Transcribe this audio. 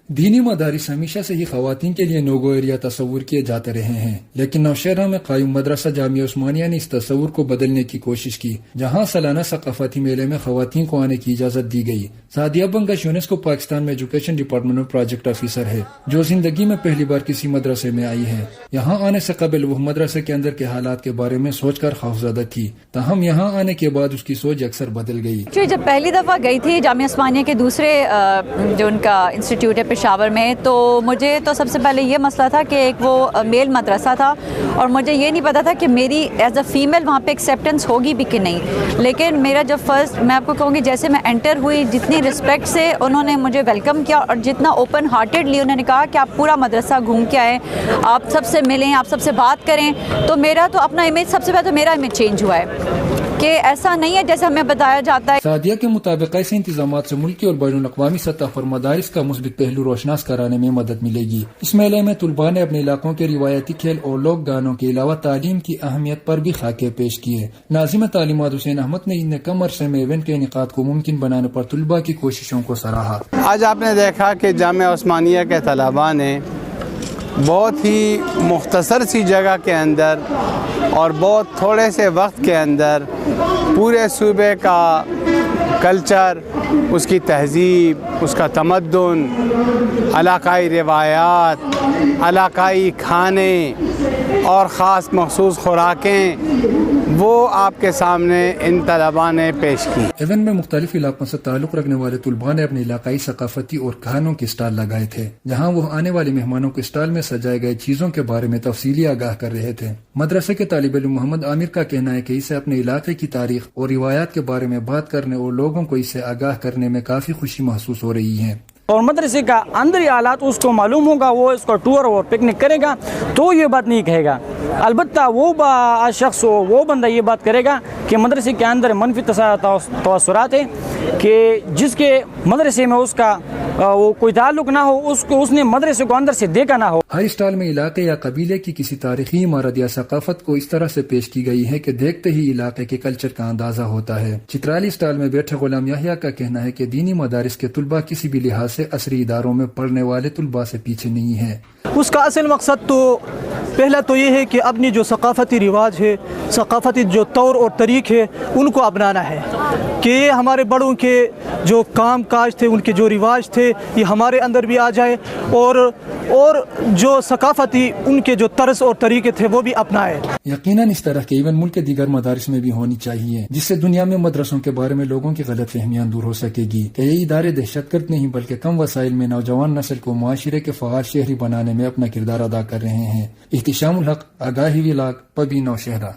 دینی مدارس ہمیشہ سے ہی خواتین کے لیے نوگو ایریا تصور کیے جاتے رہے ہیں، لیکن نوشہرہ میں قائم مدرسہ جامعہ عثمانیہ نے اس تصور کو بدلنے کی کوشش کی، جہاں سالانہ ثقافتی میلے میں خواتین کو آنے کی اجازت دی گئی۔ سعدیہ بنگش یونیسکو پاکستان میں ایجوکیشن ڈپارٹمنٹ میں پروجیکٹ آفیسر ہے، جو زندگی میں پہلی بار کسی مدرسے میں آئی ہے۔ یہاں آنے سے قبل وہ مدرسے کے اندر کے حالات کے بارے میں سوچ کر خوفزدہ تھی، تاہم یہاں آنے کے بعد اس کی سوچ اکثر بدل گئی۔ جب پہلی دفعہ گئی تھی جامعہ عثمانیہ کے دوسرے جو ان کا انسٹیٹیوٹ ہے پشاور میں، تو مجھے تو سب سے پہلے یہ مسئلہ تھا کہ ایک وہ میل مدرسہ تھا اور مجھے یہ نہیں پتا تھا کہ میری ایز اے فیمیل وہاں پہ ایکسیپٹنس ہوگی بھی کہ نہیں۔ لیکن میرا جب فرسٹ، میں آپ کو کہوں گی، جیسے میں انٹر ہوئی، جتنی رسپیکٹ سے انہوں نے مجھے ویلکم کیا اور جتنا اوپن ہارٹیڈلی انہوں نے کہا کہ آپ پورا مدرسہ گھوم کے آئیں، آپ سب سے ملیں، آپ سب سے بات کریں، تو میرا تو اپنا امیج، سب سے پہلے تو میرا امیج چینج ہوا ہے کہ ایسا نہیں ہے جیسے ہمیں بتایا جاتا ہے۔ سعدیہ کے مطابق ایسے انتظامات سے ملکی اور بین الاقوامی سطح پر مدارس کا مثبت پہلو روشناس کرانے میں مدد ملے گی۔ اس میلے میں طلباء نے اپنے علاقوں کے روایتی کھیل اور لوک گانوں کے علاوہ تعلیم کی اہمیت پر بھی خاکے پیش کیے۔ ناظم تعلیمات حسین احمد نے ان کم عرصے میں ایونٹ کے انعقاد کو ممکن بنانے پر طلباء کی کوششوں کو سراہا۔ آج آپ نے دیکھا کہ جامعہ عثمانیہ کے طلباء نے بہت ہی مختصر سی جگہ کے اندر اور بہت تھوڑے سے وقت کے اندر پورے صوبے کا کلچر، اس کی تہذیب، اس کا تمدن، علاقائی روایات، علاقائی کھانے اور خاص مخصوص خوراکیں وہ آپ کے سامنے ان طلباء نے پیش کی۔ ایونٹ میں مختلف علاقوں سے تعلق رکھنے والے طلباء نے اپنے علاقائی ثقافتی اور کھانوں کے اسٹال لگائے تھے، جہاں وہ آنے والے مہمانوں کو اسٹال میں سجائے گئے چیزوں کے بارے میں تفصیلی آگاہ کر رہے تھے۔ مدرسے کے طالب علم محمد عامر کا کہنا ہے کہ اسے اپنے علاقے کی تاریخ اور روایات کے بارے میں بات کرنے اور لوگوں کو اس سے آگاہ کرنے میں کافی خوشی محسوس ہو رہی ہے۔ اور مدرسے کا اندری حالات اس کو معلوم ہوگا، وہ اس کو ٹور اور پکنک کرے گا تو یہ بات نہیں کہے گا۔ البتہ وہ شخص وہ بندہ یہ بات کرے گا کہ مدرسے کے اندر منفی تاثرات ہیں، کہ جس کے مدرسے میں اس کا وہ کوئی تعلق نہ ہو، اس نے مدرسے کو اندر سے دیکھا نہ ہو۔ ہر اسٹال میں علاقے یا قبیلے کی کسی تاریخی عمارت یا ثقافت کو اس طرح سے پیش کی گئی ہے کہ دیکھتے ہی علاقے کے کلچر کا اندازہ ہوتا ہے۔ چترالی اسٹال میں بیٹھے غلام یحییٰ کا کہنا ہے کہ دینی مدارس کے طلباء کسی بھی لحاظ سے عصری اداروں میں پڑھنے والے طلباء سے پیچھے نہیں ہیں۔ اس کا اصل مقصد تو پہلا تو یہ ہے کہ اپنی جو ثقافتی رواج ہے، ثقافتی جو طور اور طریق ہے، ان کو اپنانا ہے، کہ یہ ہمارے بڑوں کے جو کام کاج تھے، ان کے جو رواج تھے، یہ ہمارے اندر بھی آ جائے، اور جو ثقافتی ان کے جو طرز اور طریقے تھے وہ بھی اپنائے۔ یقیناً اس طرح کے ایونٹ ملک کے دیگر مدارس میں بھی ہونی چاہیے، جس سے دنیا میں مدرسوں کے بارے میں لوگوں کی غلط فہمیاں دور ہو سکے گی کہ یہ ادارے دہشت گرد نہیں بلکہ کم وسائل میں نوجوان نسل کو معاشرے کے فعال شہری بنانے میں اپنا کردار ادا کر رہے ہیں۔ احتشام الحق، آگاہی ولاگ، پبی نوشہرہ۔